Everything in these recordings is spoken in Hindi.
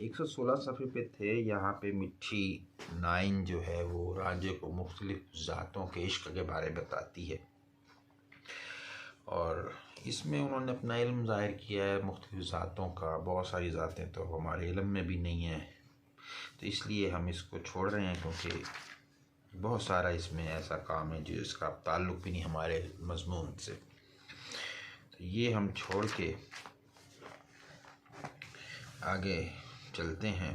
116 सफ़े पे थे। यहाँ पे मिठी नाइन जो है वो रांझे को मुख्तलिफ ज़ातों के इश्क के बारे में बताती है और इसमें उन्होंने अपना इल्म ज़ाहिर किया है मुख्तलिफ ज़ातों का। बहुत सारी ज़ातें तो हमारे इल्म में भी नहीं है, तो इसलिए हम इसको छोड़ रहे हैं क्योंकि बहुत सारा इसमें ऐसा काम है जो इसका ताल्लुक़ भी नहीं हमारे मज़मून से। तो ये हम छोड़ के आगे चलते हैं।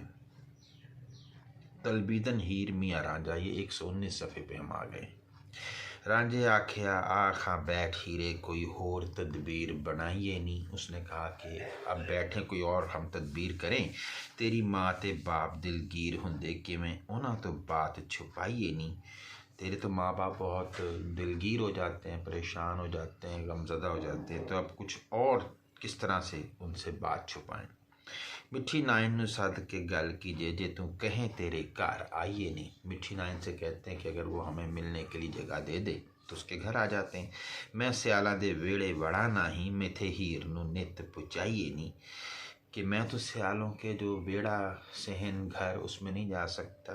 तलबीदन हीर मियाँ रांझा, ये 119 सफ़े पे हम आ गए। रांझे आख्या आखा बैठ हीरे कोई होर तदबीर बनाइए नी। उसने कहा कि अब बैठे कोई और हम तदबीर करें। तेरी माँ ते बाप दिलगीर होंदे कि मैं उन्हां तो बात छुपाइए नी। तेरे तो माँ बाप बहुत दिलगीर हो जाते हैं, परेशान हो जाते हैं, गमज़दा हो जाते हैं, तो अब कुछ और किस तरह से उनसे बात छुपाएं। मिठी नाइन नूं सद के गल कीजिए जे तू कहें तेरे घर आइए नहीं। मिठी नाइन से कहते हैं कि अगर वो हमें मिलने के लिए जगह दे दे तो उसके घर आ जाते हैं। मैं सियाला दे वेड़े वड़ा नाही मेथे हीर नूं नित पुचाइए नहीं, कि मैं तो सियालों के जो वेड़ा सहन घर उसमें नहीं जा सकता,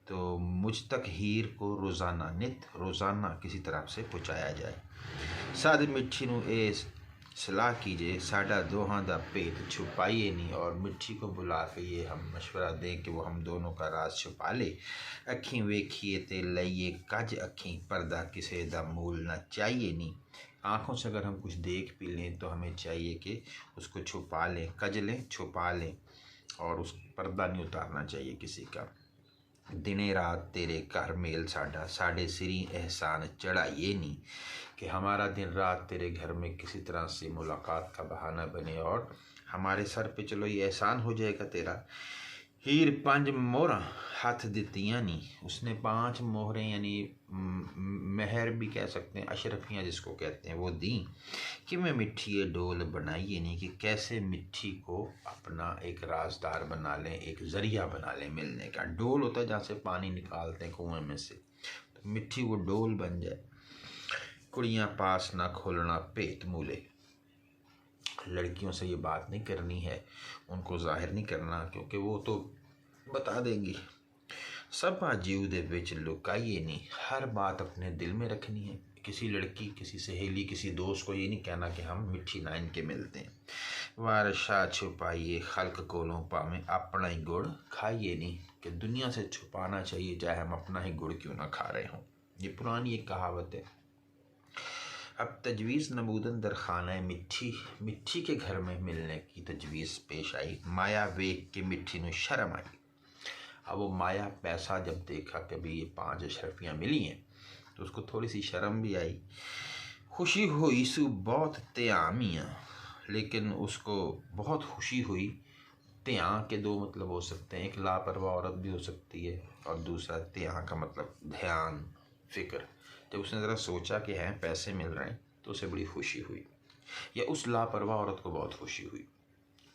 तो मुझ तक हीर को रोज़ाना नित रोज़ाना किसी तरह से पहुँचाया जाए। सद मिठी नूं ए सलाह कीजिए साडा दोहां दा भेद छुपाइए नहीं, और मिठी को बुला के ये हम मशवरा दें कि वो हम दोनों का राज छुपा ले। अखीं वेखिए ते लइए कज अखीं पर्दा किसे दा मूल ना चाहिए नहीं। आँखों से अगर हम कुछ देख भी लें तो हमें चाहिए कि उसको छुपा लें, कज लें, छुपा लें, और उस पर्दा नहीं उतारना चाहिए किसी का। दिने रात तेरे घर मेल साडा साडे सिरी एहसान चढ़ाइए नहीं, कि हमारा दिन रात तेरे घर में किसी तरह से मुलाकात का बहाना बने और हमारे सर पे चलो ये एहसान हो जाएगा तेरा। हीर 5 मोहरा हाथ दित्तियां नी। उसने 5 मोहरें यानी मेहर भी कह सकते हैं, अशरफियाँ जिसको कहते हैं, वो दी। कि मैं मिठी डोल बनाइए नहीं, कि कैसे मिट्टी को अपना एक राजदार बना लें, एक ज़रिया बना लें मिलने का। डोल होता है जहाँ से पानी निकालते हैं कुएं में से, तो मिट्टी वो डोल बन जाए। कुड़ियाँ पास ना खोलना पेट मूले, लड़कियों से ये बात नहीं करनी है, उनको जाहिर नहीं करना क्योंकि वो तो बता देंगी। सब जीव दे विच लुकाइए नहीं, हर बात अपने दिल में रखनी है। किसी लड़की, किसी सहेली, किसी दोस्त को ये नहीं कहना कि हम मिठी नाइन के मिलते हैं। वारशा छुपाइए खल्क कोलों पावें अपना ही गुड़ खाइए नहीं, कि दुनिया से छुपाना चाहिए चाहे हम अपना ही गुड़ क्यों ना खा रहे हों। ये पुरानी एक कहावत है। अब तजवीज़ नमूदन दर खाना मिठी, मिठी के घर में मिलने की तजवीज़ पेश आई। माया वेख के मिठी नूं शर्म आई। अब वो माया पैसा जब देखा कि भाई ये 5 अशरफियाँ मिली हैं तो उसको थोड़ी सी शर्म भी आई। खुशी हुई सु बहुत त्यामियाँ, लेकिन उसको बहुत खुशी हुई। त्यां के 2 मतलब हो सकते हैं, एक लापरवाह औरत भी हो सकती है और दूसरा त्यां का मतलब ध्यान, फिक्र। जब उसने ज़रा सोचा कि हैं पैसे मिल रहे हैं तो उसे बड़ी खुशी हुई, या उस लापरवाह औरत को बहुत खुशी हुई।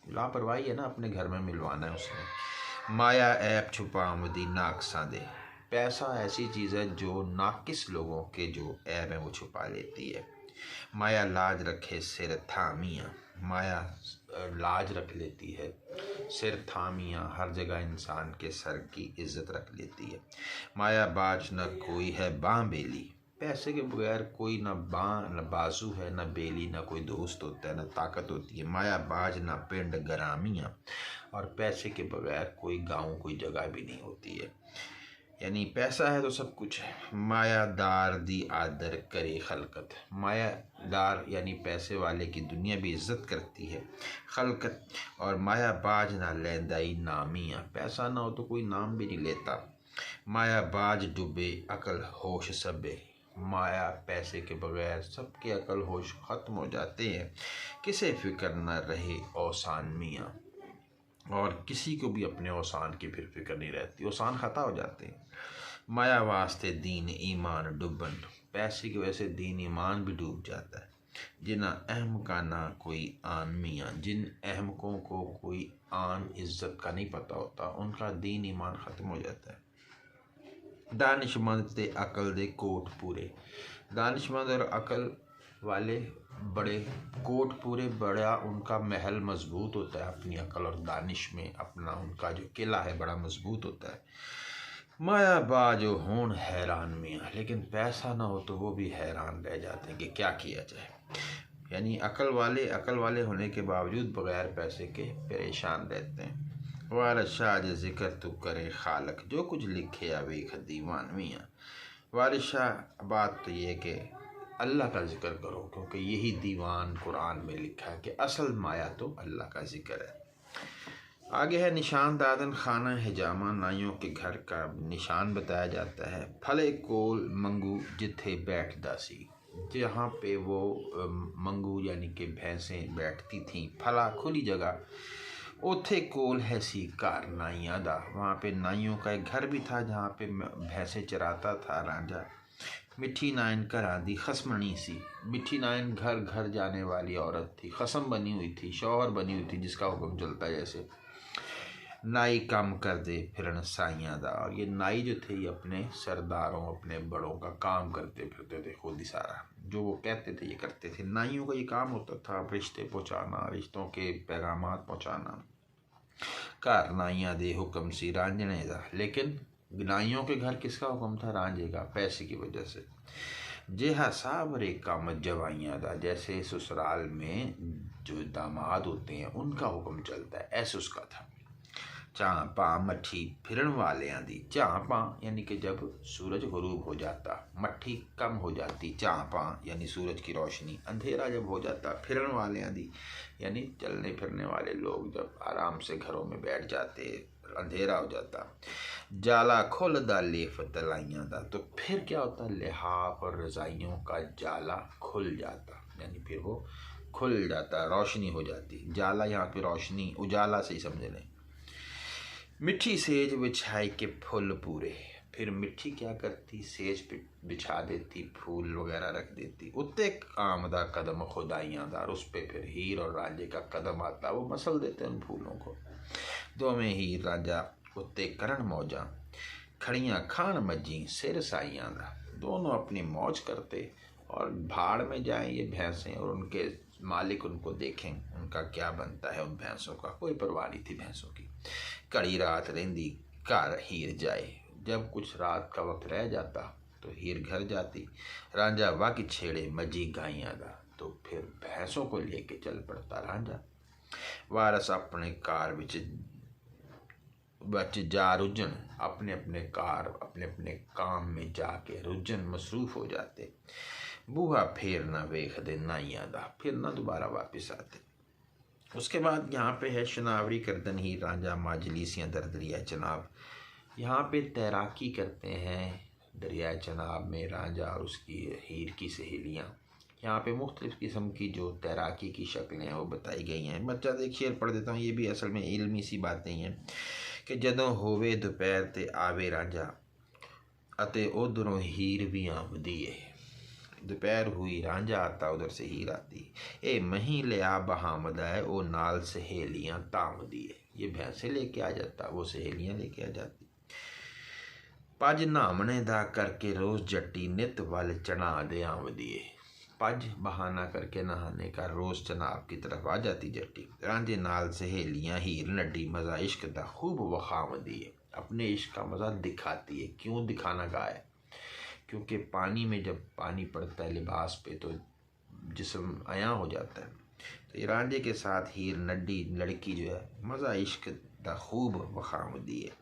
लापरवाही है ना, अपने घर में मिलवाना है उसने। माया ऐप छुपावदी नाकसा दे, पैसा ऐसी चीज़ है जो नाकिस लोगों के जो ऐब हैं वो छुपा लेती है। माया लाज रखे सिर थामियाँ, माया लाज रख लेती है, सिर थामियाँ हर जगह इंसान के सर की इज्जत रख लेती है। माया बाज न कोई है बाँ बेली, पैसे के बगैर कोई ना बाँ न बाजू है, न बेली, न कोई दोस्त होता है, न ताकत होती है। माया बाज ना पिंड गरामियाँ, और पैसे के बगैर कोई गांव, कोई जगह भी नहीं होती है। यानी पैसा है तो सब कुछ है। मायादार दी आदर करे खलकत, मायादार यानी पैसे वाले की दुनिया भी इज्जत करती है, खलकत। और माया बाज ना लेंदाई नामियाँ, पैसा ना हो तो कोई नाम भी नहीं लेता। माया बाज डूबे अकल होश सबे, माया पैसे के बगैर सबके अकल होश ख़त्म हो जाते हैं। किसे फिक्र न रहे औसान मियाँ, और किसी को भी अपने औसान की फिर फिक्र नहीं रहती, औसान ख़ता हो जाते हैं। माया वास्ते दीन ईमान डुबन, पैसे की वजह से दीन ईमान भी डूब जाता है। जिना अहम का ना कोई आन मियाँ, जिन अहमकों को कोई आन इज्जत का नहीं पता होता, उनका दीन ईमान ख़त्म हो जाता है। दानिशमंद ते अकल दे कोट पूरे, दानिशमंद और अकल वाले बड़े कोट पूरे बड़ा उनका महल मजबूत होता है, अपनी अकल और दानिश में अपना उनका जो किला है बड़ा मजबूत होता है। माया बाजो होन हैरान मियाँ, लेकिन पैसा ना हो तो वो भी हैरान रह जाते हैं कि क्या किया जाए। यानी अकल वाले होने के बावजूद बगैर पैसे के परेशान रहते हैं। वारिस शाह जे जिक्र तू करे खालक, जो कुछ लिखे या वे दीवान मियाँ। वारिस शाह बात तो ये कि अल्लाह का जिक्र करो, क्योंकि यही दीवान कुरान में लिखा है कि असल माया तो अल्लाह का जिक्र है। आगे है निशान दादन खाना हिजामा, नाइयों के घर का निशान बताया जाता है। फले कोल मंगू जिथे बैठ दासी, जहाँ पे वो मंगू यानी कि भैंसें बैठती थीं, फला खुली जगह, ओथे कोल है सी कार नाइयां दा, वहाँ पे नाइयों का एक घर भी था जहाँ पे भैंसें चराता था रांझा। मिठी नायन घरां दी खसमणी सी, मिठी नायन घर घर जाने वाली औरत थी, खसम बनी हुई थी, शौहर बनी हुई थी जिसका हुक्म चलता है जैसे। नाई काम कर दे फिरन साइयां दा, और ये नाई जो थे ये अपने सरदारों अपने बड़ों का काम करते फिरते थे, खुद ही सारा जो वो कहते थे ये करते थे। नाइयों का ये काम होता था रिश्ते पहुँचाना, रिश्तों के पैगामात पहुँचाना। घर नाइयां दे हुक्म सी रांझने दा, लेकिन नाइयों के घर किसका हुक्म था? रांझे का, पैसे की वजह से। जेहा साबरे काम जवाइयाँ दा, जैसे ससुराल में जो दामाद होते हैं उनका हुक्म चलता है, ऐसे उसका था। चाँ पा मट्ठी फिरन वालियां दी, चाँ पा यानी कि जब सूरज गुरूब हो जाता, मट्ठी कम हो जाती, चाँ पा यानी सूरज की रोशनी, अंधेरा जब हो जाता, फिरन वालियां दी यानी चलने फिरने वाले लोग जब आराम से घरों में बैठ जाते, अंधेरा हो जाता। जाला खुल दा लेफ तलाइयां दा, तो फिर क्या होता? लिहाफ और रजाइयों का जाला खुल जाता, यानी फिर वो खुल जाता, रोशनी हो जाती। जाला यहाँ पे रोशनी, उजाला से ही समझ लें। मिठी सेज बिछाई के फूल पूरे, फिर मिठी क्या करती? सेज बिछा देती, फूल वगैरह रख देती। उत्ते आमदा कदम खुदाइयाँ दा, उस पर फिर हीर और रांझे का कदम आता, वो मसल देते उन फूलों को। दो में हीर रांझा उत्ते करण मौजा, खड़ियाँ खान मजी सिर साइयाँ दा, दोनों अपनी मौज करते और भाड़ में जाएं ये भैंसें और उनके मालिक उनको देखें, उनका क्या बनता है उन भैंसों का, कोई परवाह नहीं थी भैंसों की। कड़ी रात रेंदी घर हीर जाए, जब कुछ रात का वक्त रह जाता तो हीर घर जाती। रांझा वाकी छेड़े मजी गाइयां दा, तो फिर भैंसों को लेके चल पड़ता रांझा। वारस अपने कार बच जा रुझन, अपने अपने कार अपने अपने काम में जाके रुझन मसरूफ हो जाते। बूहा फेर ना वेख दे नाइयां दा, फिर ना दोबारा वापस आते। उसके बाद यहाँ पे है शनावरी करदन ही रांझा माजलीसियाँ दर दरिया चनाब, यहाँ पे तैराकी करते हैं दरिया चनाब में रांझा और उसकी हीर की सहेलियाँ। यहाँ पे मुख्तलिफ़ किस्म की जो तैराकी की शक्लें हैं वो बताई गई हैं। बच्चा एक शेर पढ़ देता हूँ, ये भी असल में इल्मी सी बातें हैं कि जदों होवे दोपहर ते आवे रांझा अते उधरों हीर भी आमदी है। दोपहर हुई रांझा आता, उधर से हीर आती। ए मही ले आ बहामदा है, वो नाल सहेलियाँ तामदी है, ये भैंसे लेके आ जाता, वो सहेलियाँ लेके आ जाती। पज नामने दा करके रोज जट्टी नित वाल चना दे आमदी है, पज बहाना करके नहाने का रोज चनाब की तरफ आ जाती जट्टी। रांझे नाल सहेलियाँ हीर नड्डी मज़ा इश्क दा खूब वखामदी है, अपने इश्क का मज़ा दिखाती है। क्यों दिखाना का है? क्योंकि पानी में जब पानी पड़ता है लिबास पे तो जिस्म आया हो जाता है। तो ये रांझे के साथ हीर नड्डी लड़की जो है मज़ा इश्क दा खूब वखामदी है।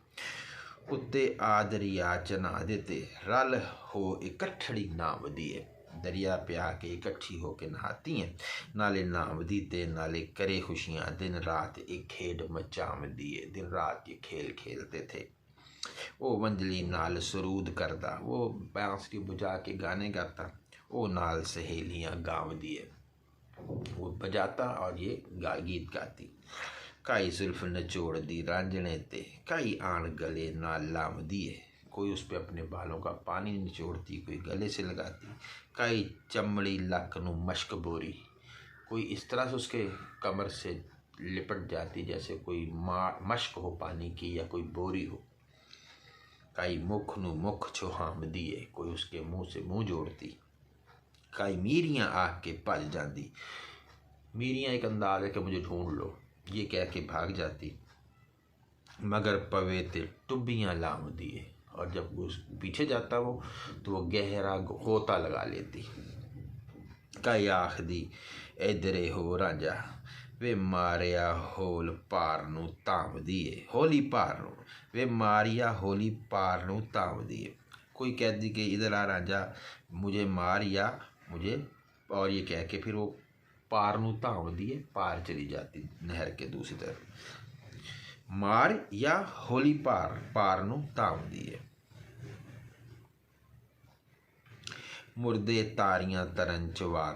उत्ते आ दरिया चना देते रल हो इकट्ठड़ी नामदी है, दरिया पे आके इकट्ठी होके नहाती हैं। नाले नामदी ते नाले करे खुशियाँ, दिन रात एक खेड मचामदी है, दिन रात ये खेल खेलते थे। वो वंजली नाल सरूद करदा, वो बांसुरी बुझा के गाने गाता, वो नाल सहेलियाँ गावदी है, वो बजाता और ये गीत गाती। काई जुल्फ नचोड़ दी रांझने ते, काई आन गले नाल लामदी है, कोई उस पर अपने बालों का पानी निचोड़ती, कोई गले से लगाती। काई चमड़ी लक नू मश्क बोरी, कोई इस तरह से उसके कमर से लिपट जाती जैसे कोई मश्क हो पानी की या कोई बोरी हो। काई मुख नू मुख छुहामदी है, कोई उसके मुंह से मुंह जोड़ती। कई मीरियां आख के भज जाती। मीरियां एक अंदाज है कि मुझे ढूंढ लो, ये कह के भाग जाती, मगर पवे ते टुब्बियाँ लाम दिए। और जब उस पीछे जाता वो तो वो गहरा होता लगा लेती। कई आखदी इधरे हो रांझा वे मारिया होल पार नूं धाम दिए, होली पार नूं वे मारिया होली पार नूं धाम दिए। कोई कहती कि इधर आ रांझा मुझे मार या मुझे, और ये कह के फिर वो पार नूं धाम दिए पार चली जाती नहर के दूसरी तरफ। मार या होली पार पार नूं धाम दिए। मुर्दे तारियां तरन चवा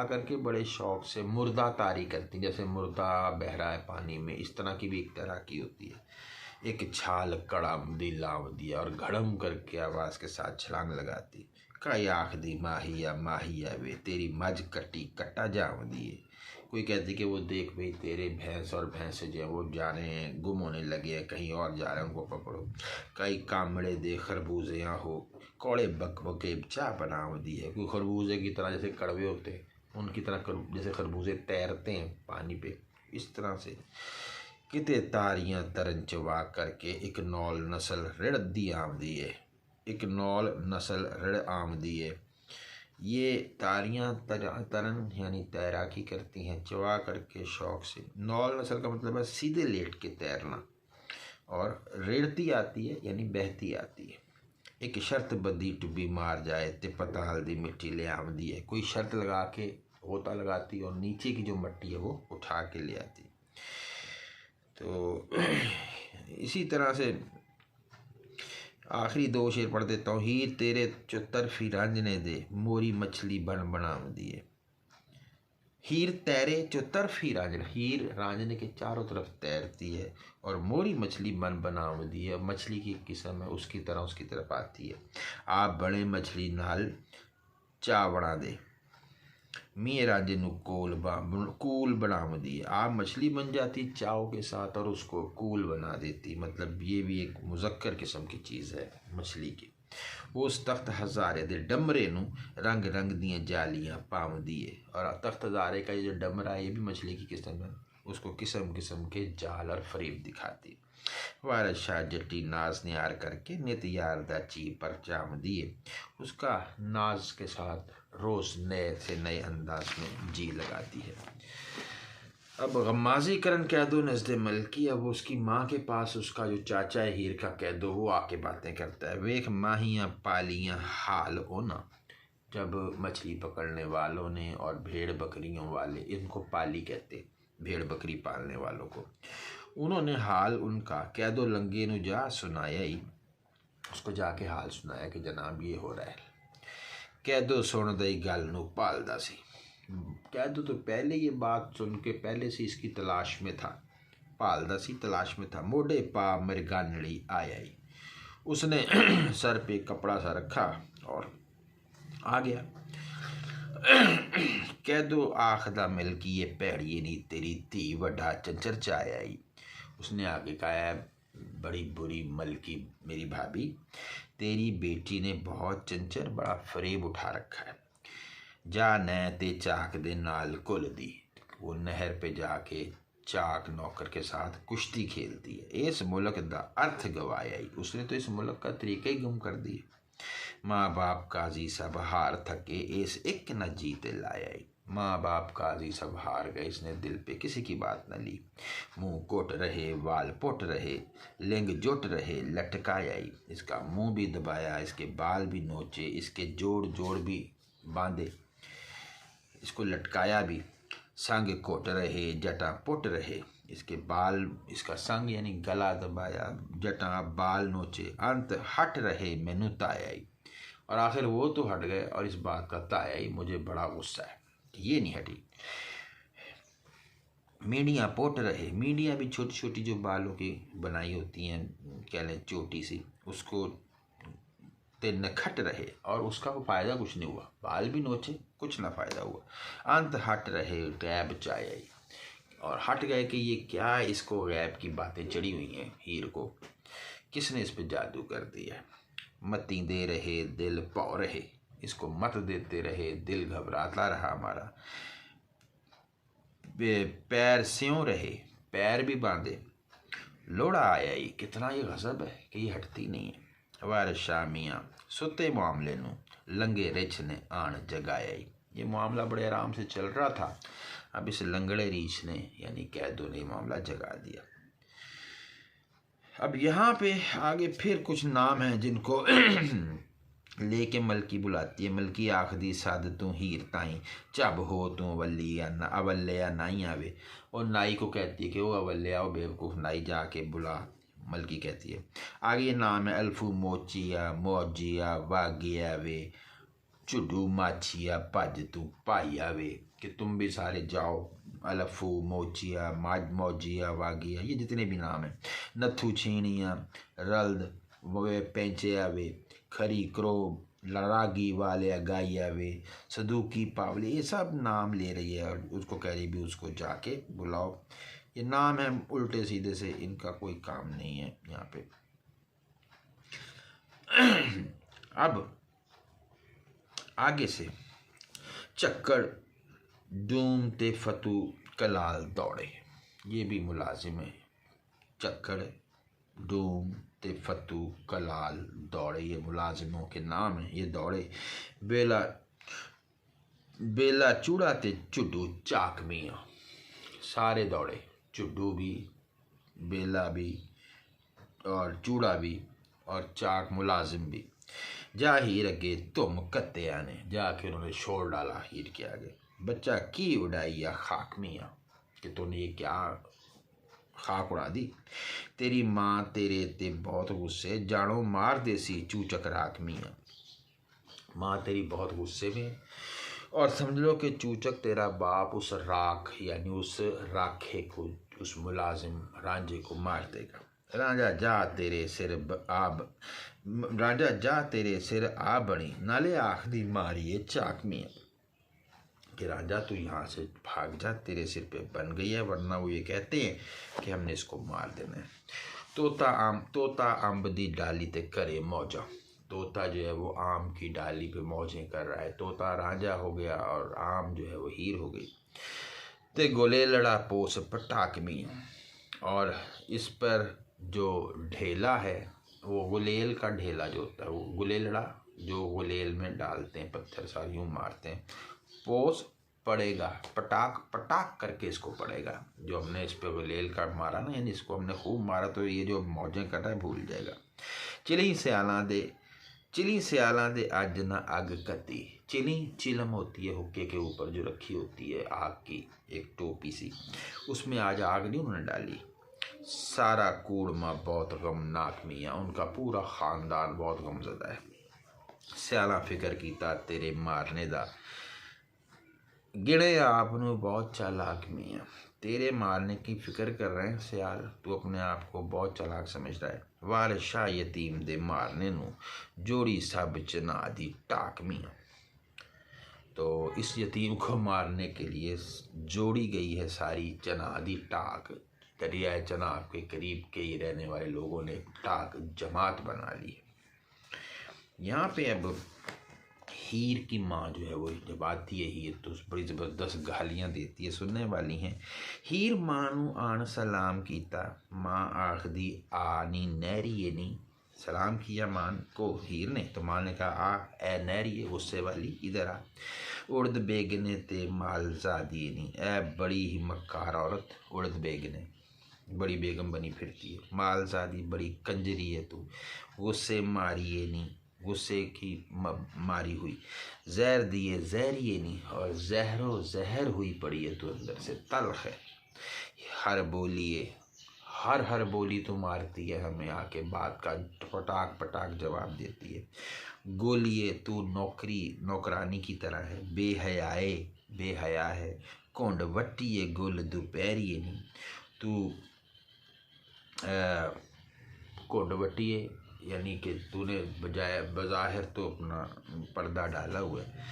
करके बड़े शौक से मुर्दा तारी करती, जैसे मुर्दा बह रहा है पानी में, इस तरह की भी एक तैराकी होती है। एक छाल कड़म दी लाव दिया और घड़म करके आवाज के साथ छलांग लगाती। कई आखदी माहिया वे तेरी मज कट्टी कट्टा जाव दिए। कोई कहती कि वो देख भाई तेरे भैंस और भैंस जो है वो जा रहे हैं, गुम होने लगे हैं, कहीं और जा रहे हैं, उनको पकड़ो। कई कामड़े दे खरबूजियाँ हो कौड़े बकबके चाह बनाव दी है। कोई खरबूजे की तरह जैसे कड़वे होते हैं उनकी तरह जैसे खरबूजे तैरते हैं पानी पे, इस तरह से। किते तारियां तरन चवा करके एक नौल नस्ल रिड़ दी आमदी है, एक नौल नस्ल रिड़ आमदी है। ये तारियां तरन यानी तैराकी करती हैं, चवा करके शौक से। नौल नस्ल का मतलब है सीधे लेट के तैरना, और रेड़ती आती है यानी बहती आती है। एक शर्त बदी टुब्बी मार जाए ते पता हल्दी मिट्टी ले आमदी है। कोई शर्त लगा के होता लगाती और नीचे की जो मिट्टी है वो उठा के ले आती। तो इसी तरह से आखिरी दो शेर पढ़ देता हूँ। हीर तेरे चौतरफी रांझने दे मोरी मछली बन बनाम दिए। हीर तैरे चौतरफी रांझने, हीर रांझने के चारों तरफ तैरती है और मोरी मछली बन बनाव दी है। मछली की किस्म है उसकी तरफ आती है। आप बड़े मछली नाल चा बना दे मी राजे नू कूल बनाव दी है। आप मछली बन जाती चाव के साथ और उसको कूल बना देती, मतलब ये भी एक मुजक्कर किस्म की चीज़ है मछली की। उस तख्त हज़ारे दे डमरे नू रंग रंग दियाँ जालियाँ पाव दिए। और तख्त हज़ारे का ये जो डमरा है ये भी मछली की किस्म है, उसको किस्म किस्म के जाल और फरीब दिखाती। वारस शाह जट्टी नाज न्यार करके नित यार दा ची पर जाम दिए। उसका नाज के साथ रोज़ नए से नए अंदाज में जी लगाती है। अब गम्माजी करन कैदो नज़द मलकी, अब उसकी माँ के पास उसका जो चाचा है हीर का कैदो वो आके बातें करता है। वेख माहियाँ पालियाँ हाल होना, जब मछली पकड़ने वालों ने और भेड़ बकरियों वाले, इनको पाली कहते भेड़ बकरी पालने वालों को, उन्होंने हाल उनका कैदो लंगे नु जा सुनाया ही, उसको जाके हाल सुनाया कि जनाब ये हो रहा है। कैदो सुन दई गल नू पालदा सी। कैदो तो पहले ये बात सुन के पहले से इसकी तलाश में था, पालदा सी तलाश में था। मोढ़े पा मृगानड़ी आया ही, उसने सर पे कपड़ा सा रखा और आ गया। कैदो आखदा मिल की ये पैड़िए नहीं तेरी धी वड्डा चंचर चाया ही। उसने आगे कहा बड़ी बुरी मलकी मेरी भाभी, तेरी बेटी ने बहुत चंचर बड़ा फरेब उठा रखा है। जा न ते चाक दे नाल कुल दी, वो नहर पे जाके चाक नौकर के साथ कुश्ती खेलती है। इस मुल्क दा अर्थ गवाया ही, उसने तो इस मुल्क का तरीका ही गुम कर दिया। माँ बाप काजी सब हार थके इस एक न जीते लाया ही। माँ बाप काजी सब हार गए, इसने दिल पे किसी की बात न ली। मुंह कोट रहे वाल पोट रहे लिंग जुट रहे लटकाया ही। इसका मुंह भी दबाया, इसके बाल भी नोचे, इसके जोड़ जोड़ भी बांधे, इसको लटकाया भी। संग कोट रहे जटा पुट रहे, इसके बाल, इसका संग यानी गला दबाया, जटा बाल नोचे, अंत हट रहे मैनू ताया ही। और आखिर वो तो हट गए और इस बात का ताया ही मुझे बड़ा गुस्सा है कि ये नहीं हटी। मीडिया पोट रहे, मीडिया भी छोटी छोटी जो बालों की बनाई होती हैं, कह लें चोटी सी, उसको ते नखट रहे और उसका कोई फ़ायदा कुछ नहीं हुआ। बाल भी नोचे, कुछ ना फ़ायदा हुआ। अंत हट रहे गैब चाया ही, और हट गए कि ये क्या इसको गैब की बातें चढ़ी हुई हैं हीर को, किसने इस पर जादू कर दिया। मती दे रहे दिल पौ रहे, इसको मत देते रहे, दिल घबराता रहा हमारा। पैर स्यों रहे, पैर भी बांधे, लोड़ा आया ही, कितना ये गज़ब है कि ये हटती नहीं है। वार शामियाँ सुते मामले नू, लंगे रिछ ने आन जगाया ही। ये मामला बड़े आराम से चल रहा था, अब इस लंगड़े रीछ ने यानी कैदों ने मामला जगा दिया। अब यहाँ पे आगे फिर कुछ नाम हैं जिनको लेके मलकी बुलाती है। मलकी आखदी साद तू हीर ताई, चब हो तू अवली या ना अवल्ले या नाई आवे। और नाई को कहती है कि वो अवल्ले आओ बेवकूफ़ नाई, जाके बुला। मलकी कहती है। आगे नाम है अल्फू मोचिया मौजिया वागिया वे, चुडू माछिया भज तू पाइया वे, कि तुम भी सारे जाओ। अलफू मोचिया मौजिया वागिया, ये जितने भी नाम हैं। नथू छीणिया रल्द वे पेंचिया वे, खरी क्रो लड़ागी वाले गाइया वे, सदूकी पावले, ये सब नाम ले रही है और उसको कह रही भी उसको जाके बुलाओ। ये नाम है उल्टे सीधे से, इनका कोई काम नहीं है यहाँ पे। अब आगे से चक्कर डूम ते फतू कलाल दौड़े, ये भी मुलाजिम है। चक्कर डूम ते फतू कलाल दौड़े, ये मुलाजिमों के नाम हैं। ये दौड़े। बेला बेला चूड़ा ते चुड्डू चाक मियाँ, सारे दौड़े। चुड्डू भी, बेला भी और चूड़ा भी और चाक मुलाजिम भी। जा हीर अगे तुम कत्तिया ने, जाके उन्होंने शोर डाला हीर के आगे। बच्चा की उड़ाई या खाक मियाँ, कि तूने ये क्या खाक उड़ा दी। तेरी माँ तेरे ते बहुत गुस्से, जानो मार देसी चूचक राख मियाँ। माँ तेरी बहुत गुस्से में और समझ लो कि चूचक तेरा बाप उस राख यानी उस राखे को, उस मुलाजिम रांझे को मार देगा। रांझा जा तेरे सिर रांझा जा तेरे सिर आ बनी, नाले आखदी मारिए चाक मियाँ, कि राजा तू यहाँ से भाग जा, तेरे सिर पे बन गई है, वरना वो ये कहते हैं कि हमने इसको मार देना है। तोता अम्ब दी डाली ते करे मौजा, तोता जो है वो आम की डाली पे मौजें कर रहा है। तोता राजा हो गया और आम जो है वो हीर हो गई। ते गोले लड़ा पोस पटाक मियाँ, और इस पर जो ढेला है वो गुलेल का ढेला जो होता है, वो गुलेलड़ा जो गुलेल में डालते हैं, पत्थर सार यूँ मारते हैं। पोस पड़ेगा, पटाक पटाक करके इसको पड़ेगा। जो हमने इस पे गुलेल का मारा ना, यानी इसको हमने खूब मारा, तो ये जो मौजें कटा है भूल जाएगा। चिली सियाला दे अज ना अग कती, चिली चिलम होती है हुक्के के ऊपर जो रखी होती है आग की एक टोपी सी, उसमें आज आग नहीं उन्होंने डाली। सारा कूड़मा बहुत गमनाक मियाँ, उनका पूरा खानदान बहुत गमज़दा है। सियाला फिक्र कीता तेरे मारने दा, गिणे आप नू बहुत चालाक मियाँ, तेरे मारने की फिक्र कर रहे हैं सियाल, तू अपने आप को बहुत चालाक समझ रहा है। वार शाह यतीम दे मारने नू, जोड़ी सब चना दी टाक मियाँ, तो इस यतीम को मारने के लिए जोड़ी गई है सारी चना दी टाक। दरियाए चनाब के करीब के ही रहने वाले लोगों ने टाक जमात बना ली है। यहाँ पे अब हीर की माँ जो है वो जब आती है हीर, तो बड़ी ज़बरदस्त गालियाँ देती है, सुनने वाली हैं। हीर माँ नू आन सलाम कीता, माँ आखदी आनी नहरी नी, सलाम किया माँ को हीर ने, तो माँ ने कहा आ ए नहरी गुस्से वाली इधर आ। उड़द बेगने ते मालजादी नी, ए बड़ी ही मक्कार औरत, उड़द बेगने बड़ी बेगम बनी फिरती है, मालजादी बड़ी कंजरी है तू, गुस्से मारिए नी, गुस्से की मारी हुई, जहर दिए जहरिए नहीं, और जहरो जहर हुई पड़ी है तो अंदर से तल्ख है। हर बोलिए हर बोली तो मारती है हमें आके, बात का पटाक पटाक जवाब देती है। गोलिए तू नौकरानी की तरह है, बेहया है, कोंड वट्टिए गुल दोपहरिए नहीं, तू कोंड वट्टिए यानी कि तूने बज़ाहिर तो अपना पर्दा डाला हुआ है,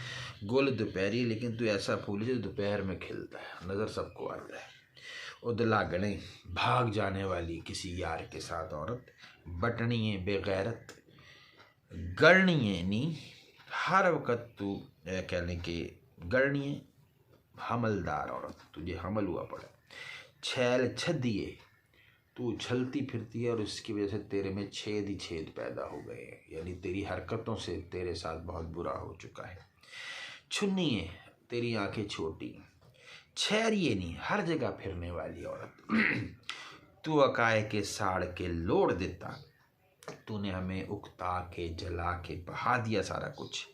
गुल दोपहरी लेकिन तू ऐसा फूल जो दोपहर में खिलता है, नज़र सबको आता है। उद लागने भाग जाने वाली किसी यार के साथ औरत, बटनी बेगैरत, गढ़नी नी हर वक्त तू कह लें कि गणनीय हमलदार औरत, तुझे हमल हुआ पड़ा। छैल छदिए, तू उछलती फिरती है और इसकी वजह से तेरे में छेद ही छेद पैदा हो गए हैं, यानी तेरी हरकतों से तेरे साथ बहुत बुरा हो चुका है। छुन्नीए, तेरी आंखें छोटी। छैरिए नहीं, हर जगह फिरने वाली औरत तू अकाए के साड़ के लोड़ देता, तूने हमें उकता के जला के बहा दिया सारा कुछ।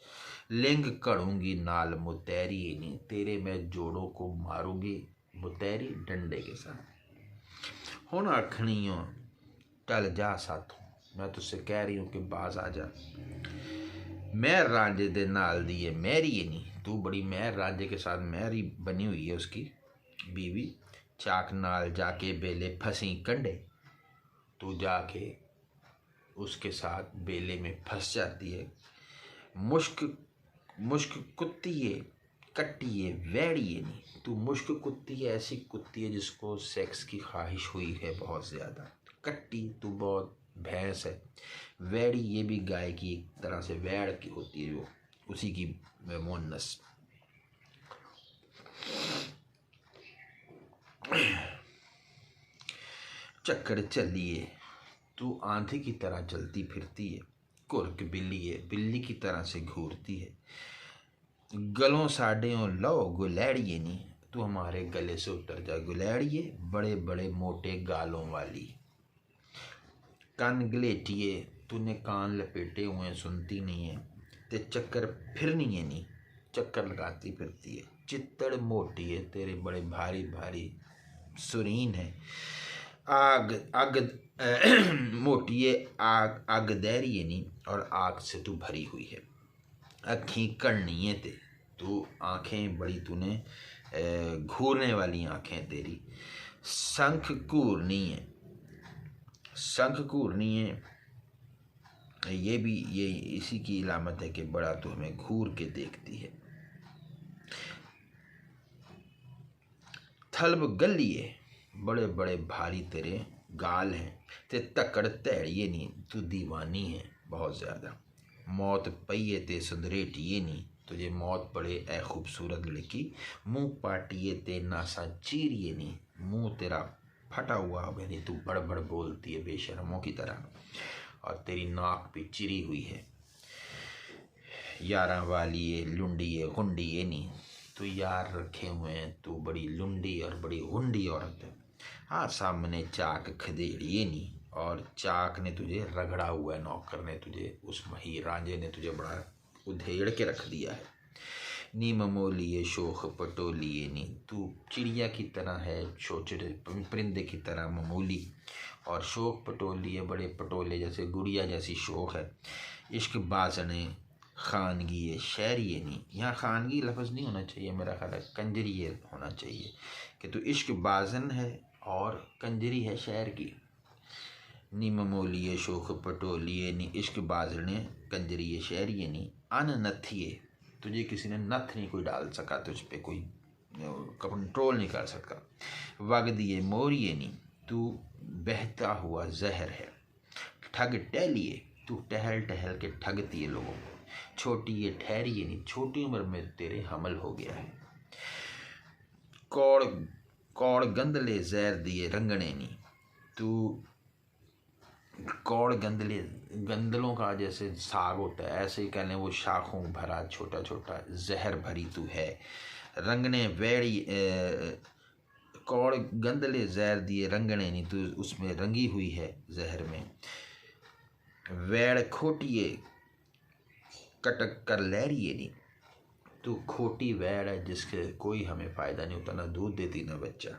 लिंग करूंगी नाल मुतैरी नहीं, तेरे मैं जोड़ों को मारूंगी मुतैरी डंडे के साथ। हुण आखनियों टल जा साथों, मैं तुझसे कह रही हूँ कि बाज आ जा। मैं रांझे दे नाल दी है मैरी नहीं, तू बड़ी महर रांझे के साथ महरी बनी हुई है उसकी बीवी। चाक नाल जाके बेले फंसी कंडे, तू जाके उसके साथ बेले में फंस जाती है। मुश्क मुश्क कुत्ती है कट्टी है वैड़ी है नहीं, तू मुश्क कुत्ती है, ऐसी कुत्ती है जिसको सेक्स की ख्वाहिश हुई है बहुत ज़्यादा। कट्टी, तू बहुत भैंस है। वैड़ी, ये भी गाय की एक तरह से वैड़ की होती है, वो उसी की मोनस। चक्कर चलिए, तू आंधी की तरह चलती फिरती है। कुर्क बिल्ली है, बिल्ली की तरह से घूरती है। गलों साढ़ियों लो गुलैड़िए नहीं, तू हमारे गले से उतर जा गुलैड़िए, बड़े बड़े मोटे गालों वाली। कान गलेटिए, तूने कान लपेटे हुए सुनती नहीं है। ते चक्कर फिरनी है नहीं, चक्कर लगाती फिरती है। चित्तड़ मोटी है, तेरे बड़े भारी भारी सुरीन है। आग आग मोटी है, आग आग दैरी है नहीं, और आग से तू भरी हुई है। अखी कड़नी है ते, तू आँखें बड़ी, तूने घूरने वाली आँखें तेरी। शंख घूरनी है, शंख घूरनी है, ये भी ये इसी की इलामत है कि बड़ा तू हमें घूर के देखती है। थल्ब गलिए, बड़े बड़े भारी तेरे गाल हैं। ते तकड़ तैड़िए नहीं, तू दीवानी है बहुत ज़्यादा। मौत पइए ते सुंदरेटिए नहीं, तुझे मौत पड़े ए खूबसूरत लड़की। मुँह पाटिए ते नासा चीरिए नहीं, मुँह तेरा फटा हुआ यानी तू बड़ बड़ बोलती है बेशर्मों की तरह, और तेरी नाक भी चिरी हुई है। यारा वाली है लुंडी है हुंडी है नहीं, तू यार रखे हुए हैं, तू बड़ी लुंडी और बड़ी हुंडी औरत है। हाँ, सामने चाक खदेड़िए नहीं, और चाक ने तुझे रगड़ा हुआ है, नौकर ने तुझे, उस मही रांझे ने तुझे बड़ा उधेड़ के रख दिया है। नी ममोलिए शोख पटोलिए नहीं, तू चिड़िया की तरह है, छोटे परिंदे की तरह मामूली, और शोख पटोली है, बड़े पटोले जैसे गुड़िया जैसी शोख है। इश्क बाजने खानगी है शहरी है नहीं, यहाँ खानगी लफ्ज़ नहीं होना चाहिए, मेरा ख्याल है कंजरी होना चाहिए कि तू इश्क बाजन है और कंजरी है शहर की। नी ममोलिए शोख पटोलिए नी, इश्क बाजने कंजरी है शहरी है नहीं। अन नथिए, तुझे किसी ने नथ नहीं कोई डाल सका, तुझ पे कोई कंट्रोल नहीं कर सका। वग दिए मोरिए नहीं, तू बहता हुआ जहर है। ठग टहलिए, तू टहल टहल के ठगती है लोगों को। छोटी ये ठहरी है नहीं, छोटी उम्र में तेरे हमल हो गया है। कौड़ कौड़ गंदले जहर दिए रंगने नहीं, तू कौड़ गंदले, गंदलों का जैसे साग होता है ऐसे ही कह लें, वो शाखों भरा छोटा छोटा जहर भरी तू है। रंगने वैड़ी कौड़ गंदले जहर दिए रंगने नहीं, तू उसमें रंगी हुई है जहर में। वैड़ खोटिए कटक कर लहरिए नहीं, तू खोटी वैड़ है जिसके कोई हमें फ़ायदा नहीं होता, ना दूध देती ना बच्चा।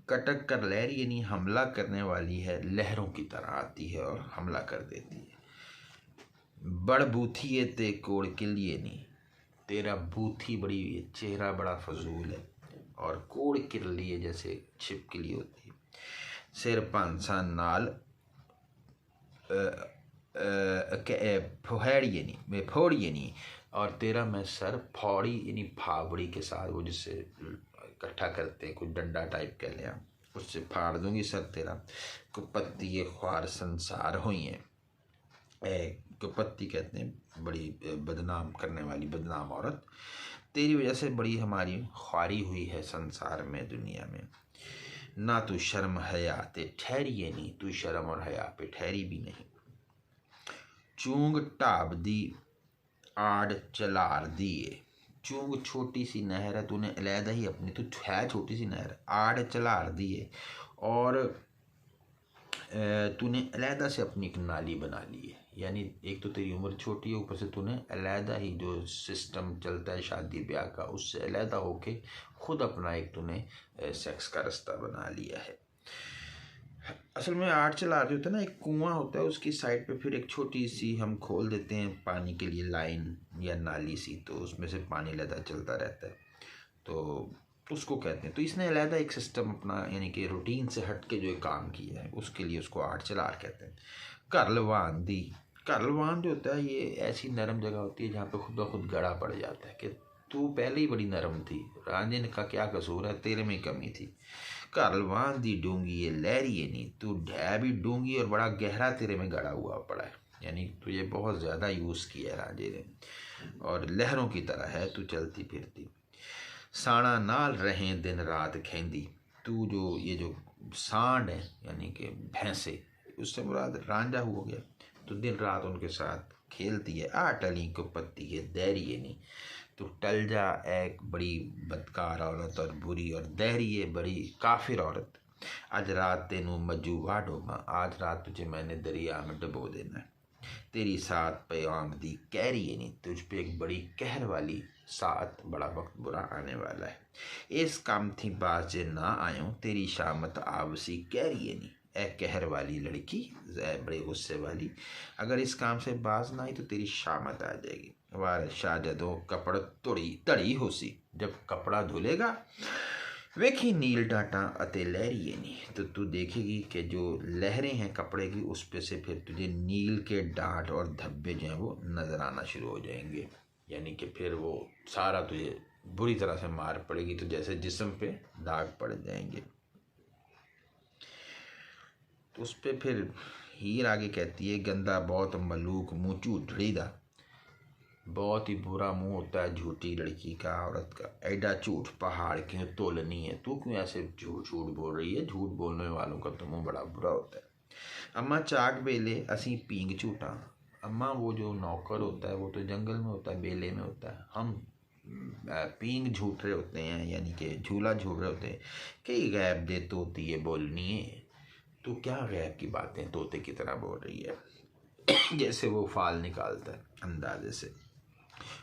कटक कर लहरिए नहीं, हमला करने वाली है, लहरों की तरह आती है और हमला कर देती है। बड़ बूथिए ते कोड़ किलिए नहीं, तेरा बूथी बड़ी हुई है, चेहरा बड़ा फजूल है, और कोड़ किरली है जैसे छिपकली होती है। सिर पांसा नाल फोड़िए नहीं, मैं फोड़िए नहीं, और तेरा मैं सर फौड़ी यानी फावड़ी के साथ, वो जिससे इकट्ठा करते हैं, कुछ डंडा टाइप कह लिया, उससे फाड़ दूंगी सर तेरा। को पत्ती ख्वार संसार हुई हैं, कुपत्ती कहते हैं, बड़ी बदनाम करने वाली बदनाम औरत, तेरी वजह से बड़ी हमारी ख्वारी हुई है संसार में, दुनिया में। ना तू शर्म हया ते ठहरी है नहीं, तू शर्म और हया पे ठहरी भी नहीं। चूंग ढाब दी आड़ चलार दिए। चूंग छोटी सी नहर है, तूने अलहदा ही अपनी, तो है छोटी सी नहर, आड़ चलार दिए, और तूने अलहदा से अपनी एक नाली बना ली है। यानी एक तो तेरी उम्र छोटी है, ऊपर से तूने अलहदा ही जो सिस्टम चलता है शादी ब्याह का, उससे अलहदा होके खुद अपना एक तूने सेक्स का रास्ता बना लिया है। असल में आड़ चला रहे होते हैं ना, एक कुआं होता है, उसकी साइड पे फिर एक छोटी सी हम खोल देते हैं पानी के लिए लाइन या नाली सी, तो उसमें से पानी अलहदा चलता रहता है, तो उसको कहते हैं। तो इसने अलहदा एक सिस्टम अपना, यानी कि रूटीन से हट के जो काम किया है, उसके लिए उसको आड़ चलार कहते हैं। घरलवान दी, घरलवान जो होता है ये ऐसी नरम जगह होती है जहाँ पे खुद ब खुद गड़ा पड़ जाता है कि तू पहले ही बड़ी नरम थी, रांझे का क्या कसूर है, तेरे में कमी थी। घरलवान दी डूंगी ये लहरी है नहीं, तू है भी डूंगी और बड़ा गहरा तेरे में गड़ा हुआ पड़ा है, यानी तुझे बहुत ज़्यादा यूज़ किया है रांझे ने, और लहरों की तरह है तू चलती फिरती। साणा नाल रहें दिन रात खेंदी, तू जो ये जो सांड है यानी कि भैंसे, उससे मुराद रांझा हो गया, तो दिन रात उनके साथ खेलती है। आ टली को पत्ती है दैरी है नहीं, तो टल जा एक बड़ी बदकार औरत और बुरी और दहरी है बड़ी काफिर औरत। आज रात तेनू मज्जू वा डोबा, आज रात तुझे मैंने दरिया में डबो देना है। तेरी साथ प्याम दी कहरी है नहीं, तुझ पे एक बड़ी कहर वाली साथ, बड़ा वक्त बुरा आने वाला है। इस काम थी बाजे ना आयो, तेरी शामत आवसी कहरी है नहीं, ए कहर वाली लड़की, बड़े गुस्से वाली, अगर इस काम से बाज ना आई तो तेरी शामत आ जाएगी। वार शाह जदों कपड़ धुड़ी धड़ी होसी, जब कपड़ा धुलेगा वेखी नील डाटा अते लहरी है नहीं, तो तू देखेगी कि जो लहरें हैं कपड़े की, उस पे से फिर तुझे नील के डांट और धब्बे जो हैं वो नज़र आना शुरू हो जाएंगे, यानी कि फिर वो सारा तुझे बुरी तरह से मार पड़ेगी, तो जैसे जिस्म पे दाग पड़ जाएंगे। तो उस पर फिर हीर आगे कहती है, गंदा बहुत मलूक मुँह झूठड़ी दा, बहुत ही बुरा मुंह होता है झूठी लड़की का, औरत का। ऐडा झूठ पहाड़ क्यों तोलनी है, तू क्यों ऐसे झूठ झूठ बोल रही है, झूठ बोलने वालों का तो मुंह बड़ा बुरा होता है। अम्मा चाक बेले असी पींग झूठा, अम्मा वो जो नौकर होता है वो तो जंगल में होता है, बेले में होता है, हम पींग झूठ रहे होते हैं, यानी कि झूला झूल रहे होते हैं। कई गैब दे तोती ये बोलनी है, तू क्या गैब की बातें तोते की तरह बोल रही है, जैसे वो फाल निकालता है अंदाजे से।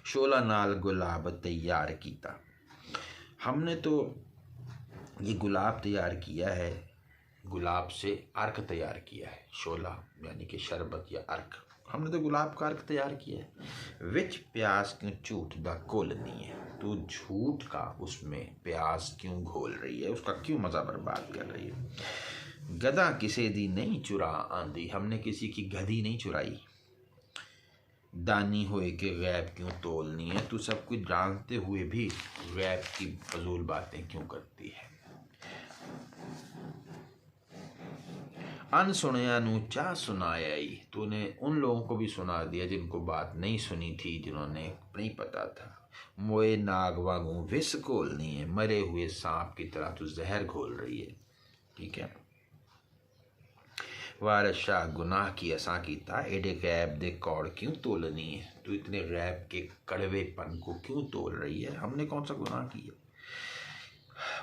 शोला नाल गुलाब तैयार कीता, हमने तो ये गुलाब तैयार किया है, गुलाब से अर्क तैयार किया है। शोला यानी कि शरबत या अर्क, हमने तो गुलाब का अर्क तैयार किया है। विच प्यास क्यों झूठ दा घोल नहीं है, तो झूठ का उसमें प्यास क्यों घोल रही है, उसका क्यों मज़ा बर्बाद कर रही है। गदा किसे दी नहीं चुरा आंदी, हमने किसी की गधी नहीं चुराई। दानी होए के गैब क्यों तोलनी है, तू सब कुछ जानते हुए भी गैब की फजूल बातें क्यों करती है। अनसुनया नू चा सुनाया ही, तूने उन लोगों को भी सुना दिया जिनको बात नहीं सुनी थी, जिन्होंने नहीं पता था। मोए नाग वांगू विष घोलनी है, मरे हुए सांप की तरह तू जहर घोल रही है। ठीक है। वारस शाह गुनाह की असा कीता, एडे गैब दे कौड़ क्यों तोलनी है, तू इतने गैब के कड़वेपन को क्यों तोल रही है, हमने कौन सा गुनाह किया।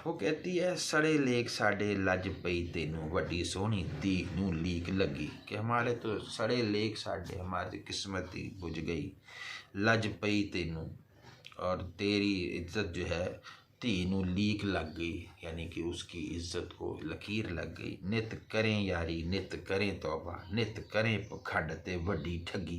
वो कहती है, सड़े लेक साडे लज पई तेनू वड्डी सोहनी धी नू लीक लगी, कि हमारे तो सड़े लेक साडे, हमारी किस्मत ही बुझ गई, लज पई तेनू, और तेरी इज्जत जो है धी नू लीक लग गई, यानी कि उसकी इज्जत को लकीर लग गई। नित करें यारी नित करें तौबा, नित करें पखंड ते वड्डी ठगी,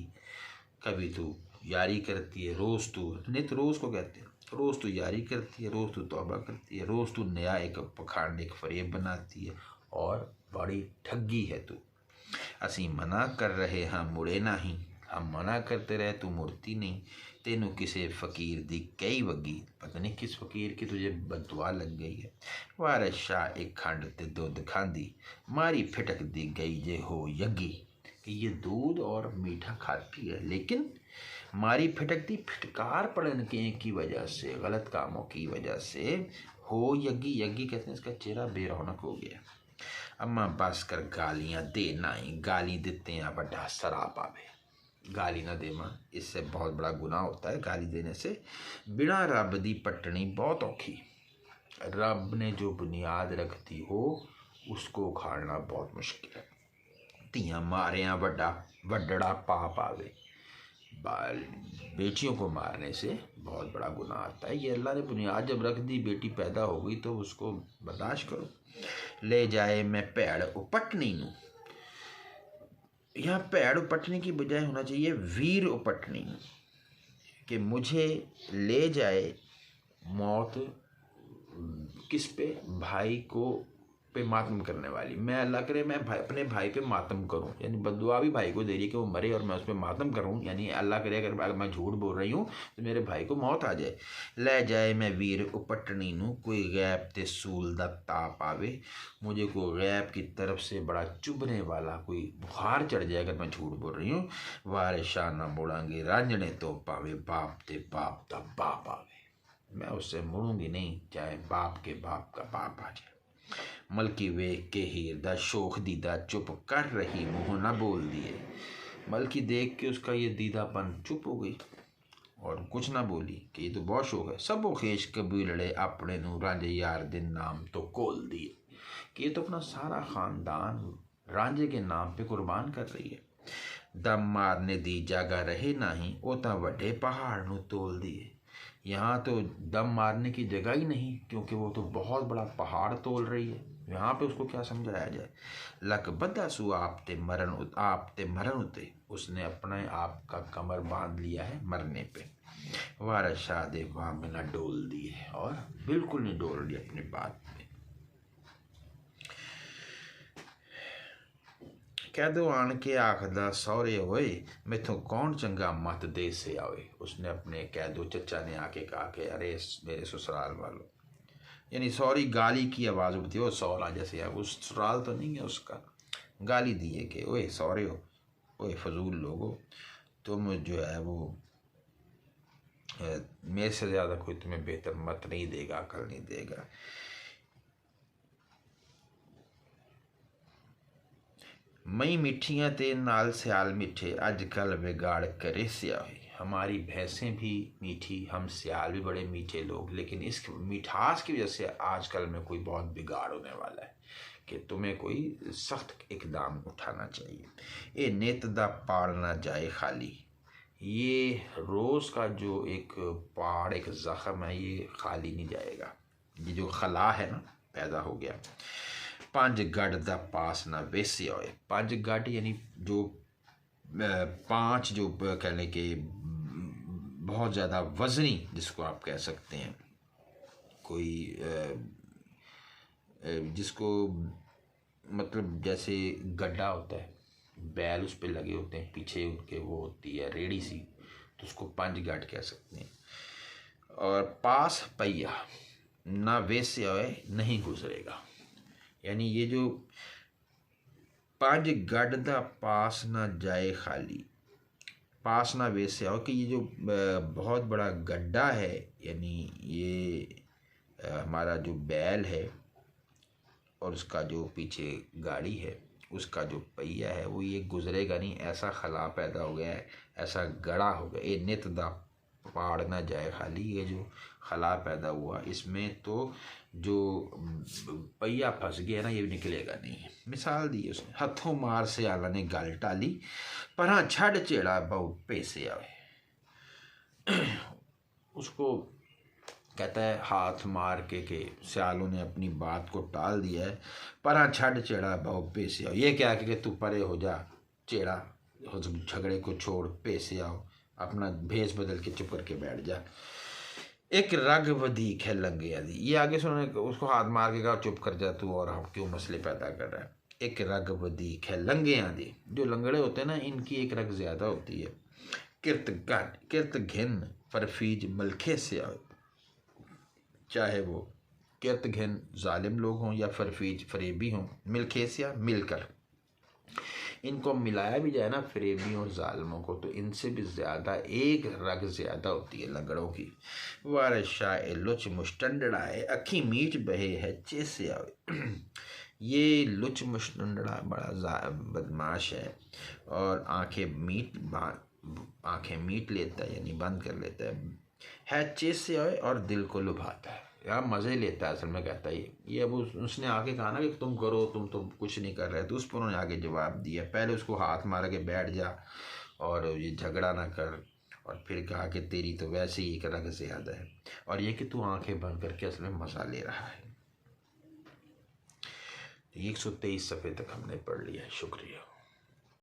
कभी तू यारी करती है, रोज़ तू, नित रोज़ को कहते हैं, रोज़ तू यारी करती है, रोज़ तू तौबा करती है, रोज़ तू नया एक पखंड एक फरेब बनाती है, और बड़ी ठगी है तू। असी मना कर रहे हाँ मुड़े ना ही, हम मना करते रहे तू मुड़ती नहीं। तेनू किसे फ़कीर दी कई वगी, पता नहीं किस फ़कीर की तुझे बददुआ लग गई है। वारस शाह एक खंड ते दुध खांदी, मारी फिटक दी गई जे हो यगी, कि ये दूध और मीठा खाती है, लेकिन मारी फिटकती फिटकार पड़न की वजह से, गलत कामों की वजह से हो यज्ञी, यज्ञी कहते हैं इसका चेहरा बेरौनक हो गया। अम्मा बस कर गालियाँ दे नाई, गाली देते हैं बड़ा शराब आवे। गाली ना दे मां, इससे बहुत बड़ा गुनाह होता है। गाली देने से बिना रब दी पटनी बहुत औखी। रब ने जो बुनियाद रखती हो उसको उखाड़ना बहुत मुश्किल है। तियां मारिया वड्डड़ा पाप आवे। बेटियों को मारने से बहुत बड़ा गुनाह आता है। ये अल्लाह ने बुनियाद जब रख दी, बेटी पैदा हो गई तो उसको बर्दाश्त करो। ले जाए मैं भैड़ उपटनी नूं, यहाँ भैड़ उपटने की बजाय होना चाहिए वीर उपटनी, कि मुझे ले जाए मौत किस पे, भाई को पे मातम करने वाली। मैं अल्लाह करे मैं अपने भाई पे मातम करूं, यानी बद्दुआ भी भाई को दे रही है कि वो मरे और मैं उस पर मातम करूं, यानी अल्लाह करे अगर मैं झूठ बोल रही हूं तो मेरे भाई को मौत आ जाए। ले जाए मैं वीर उपटनी नूं, कोई गैब ते सूल दा ताप आवे। मुझे कोई गैब की तरफ से बड़ा चुभने वाला कोई बुखार चढ़ जाए अगर मैं झूठ बोल रही हूँ। वारे शाह ना मुड़ांगे रांझने तो पावे, बाप ते बाप दा बाप आवे। मैं उससे मुड़ूंगी नहीं, चाहे बाप के बाप का बाप आ जाए। मलकी वेख के हीर दा शोख दीदा चुप कर रही, मुँह ना बोल दिए। मलकी देख के उसका ये दीदापन चुप हो गई और कुछ ना बोली कि ये तो बहुत शौक है। सबो खेश कबीलड़े अपने नू रांझे यार दे नाम तो कोल दिए, कि ये तो अपना सारा खानदान रांझे के नाम पे कुर्बान कर रही है। दम मारने दी जगह रहे नहीं, ओ तां वड्डे पहाड़ नू तोल दिए। यहाँ तो दम मारने की जगह ही नहीं, क्योंकि वो तो बहुत बड़ा पहाड़ तोल रही है। यहाँ पे उसको क्या समझाया जाए। लक बदा सु आपते मरण उते, उसने अपने आप का कमर बांध लिया है मरने पे। वारा शाह दे वहाँ में ना डोल दिए, और बिल्कुल नहीं डोल रही अपनी बात पे। कैदो आन के आखदा सौरे होए, मैथों कौन चंगा मत दे से आवे। उसने अपने कैदो चचा ने आके कहा कि अरे मेरे ससुराल वालों, यानी सॉरी गाली की आवाज़ उठती है। वो सौरा जैसे है, वो ससुराल तो नहीं है उसका। गाली दिए कि ओए सौरे हो, ओए फजूल लोगो, तुम जो है वो मेरे से ज़्यादा कोई तुम्हें बेहतर मत नहीं देगा, अकल नहीं देगा। मई मिठियाँ ते नाल सियाल मीठे, अजकल बिगाड़ करे स्याही। हमारी भैंसें भी मीठी, हम सियाल भी बड़े मीठे लोग, लेकिन इस मिठास की वजह से आजकल में कोई बहुत बिगाड़ होने वाला है कि तुम्हें कोई सख्त इकदाम उठाना चाहिए। ये नित दा पाड़ ना जाए खाली, ये रोज़ का जो एक पाड़, एक ज़ख़म है, ये खाली नहीं जाएगा। ये जो खला है ना, पैदा हो गया। पंज गढ़ दा पास ना वेसे होए। पंज गढ़ यानी जो पांच, जो कहने के बहुत ज़्यादा वज़नी, जिसको आप कह सकते हैं, कोई जिसको मतलब जैसे गड्ढा होता है, बैल उस पर लगे होते हैं, पीछे उनके वो होती है रेड़ी सी, तो उसको पंज गढ़ कह सकते हैं। और पास पहिया ना वैसे होए, नहीं गुजरेगा, यानी ये जो पंज गढ़ दा पास ना जाए खाली, पास ना वैसे आओ, कि ये जो बहुत बड़ा गड्ढा है, यानी ये हमारा जो बैल है और उसका जो पीछे गाड़ी है, उसका जो पहिया है, वो ये गुजरेगा नहीं। ऐसा खला पैदा हो गया है, ऐसा गड़ा हो गया। ये नित दा पाड़ ना जाए खाली, ये जो खला पैदा हुआ, इसमें तो जो पहिया फंस गया ना, ये निकलेगा नहीं। मिसाल दी उसने, हथों मार से आला ने गल टाली, पर हाँ छड़ चेड़ा बहु पैसे आवे। उसको कहता है हाथ मार के सियालों ने अपनी बात को टाल दिया है, पर हाँ छड़ चेड़ा बहु पैसे आओ। ये क्या कि तू परे हो जा, चेड़ा, झगड़े को छोड़, पैसे आओ, अपना भेस बदल के चुप करके बैठ जा। एक रग वधीक है लंगिया दी, ये आगे सुनने, उसको हाथ मार के कहा चुप कर जा तू, और हम क्यों मसले पैदा कर रहा है। एक रग वधीक है लंगिया दी, जो लंगड़े होते हैं ना, इनकी एक रग ज़्यादा होती है। किरत गट किरत घिन फरफीज मलखे से आओ, चाहे वो किरत घिन जालिम लोग हों या फरफीज फरेबी हों, मिलखे से मिलकर। इनको मिलाया भी जाए ना फरेबियों और जालिमों को, तो इनसे भी ज़्यादा एक रग ज़्यादा होती है लगड़ों की। वारशाए लुच मुस्टंडड़ाए अखी मीट बहे है चेसे आवे। ये लुच मुस्टंडड़ा बड़ा बदमाश है और आंखें मीट लेता है, यानी बंद कर लेता है चेस से आए और दिल को लुभाता है, यार मज़े लेता है असल में। कहता है ये अब उसने आके कहा ना कि तुम करो, तुम तो कुछ नहीं कर रहे, तो उस पर उन्होंने आगे जवाब दिया, पहले उसको हाथ मार के बैठ जा और ये झगड़ा ना कर, और फिर कहा कि तेरी तो वैसे ही एक रंग ज़्यादा है, और ये कि तू आंखें बंद करके असल में मज़ा ले रहा है। 123 सफ़े तक हमने पढ़ लिया है। शुक्रिया।